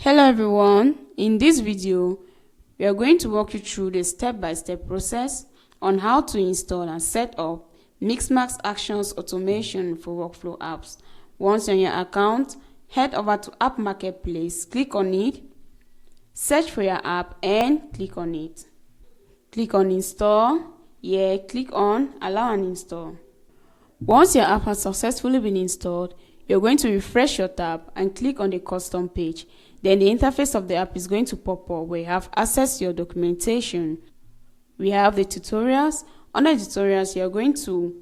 Hello everyone, in this video we are going to walk you through the step-by-step process on how to install and set up Mixmax Action Automation for workflow apps. Once on your account, head over to App Marketplace, click on it, search for your app and click on it. Click on install, click on allow and install. Once your app has successfully been installed, you're going to refresh your tab and click on the custom page. Then the interface of the app is going to pop up where you have access to your documentation. We have the tutorials. Under tutorials, you're going to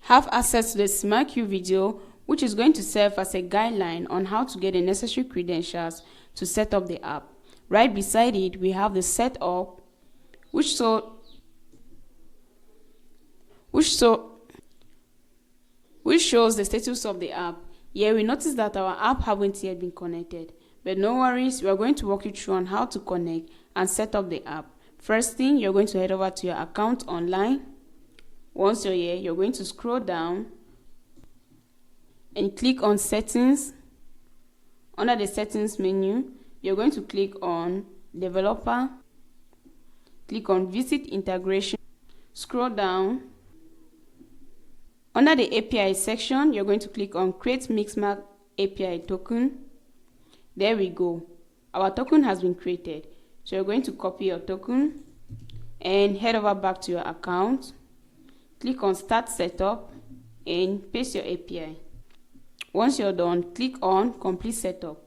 have access to the SmartQ video, which is going to serve as a guideline on how to get the necessary credentials to set up the app. Right beside it, we have the setup, which shows the status of the app. Here we notice that our app haven't yet been connected, but no worries, we are going to walk you through on how to connect and set up the app. First thing, you're going to head over to your account online. Once you're here, you're going to scroll down and click on settings. Under the settings menu, you're going to click on developer, click on visit integration, scroll down. Under the API section, you're going to click on Create Mixmax API Token. There we go. Our token has been created. So you're going to copy your token and head over back to your account. Click on Start Setup and paste your API. Once you're done, click on Complete Setup.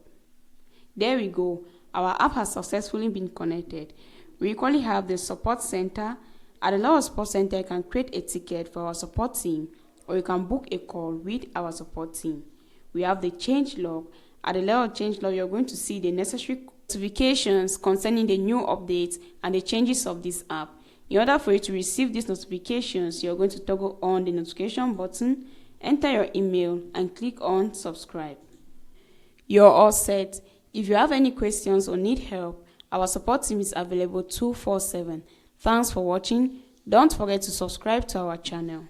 There we go. Our app has successfully been connected. We equally have the support center. At the HighLevel support center, you can create a ticket for our support team, or you can book a call with our support team. We have the Changelog. At the level of Changelog, you're going to see the necessary notifications concerning the new updates and the changes of this app. In order for you to receive these notifications, you're going to toggle on the notification button, enter your email, and click on subscribe. You're all set. If you have any questions or need help, our support team is available 24/7. Thanks for watching. Don't forget to subscribe to our channel.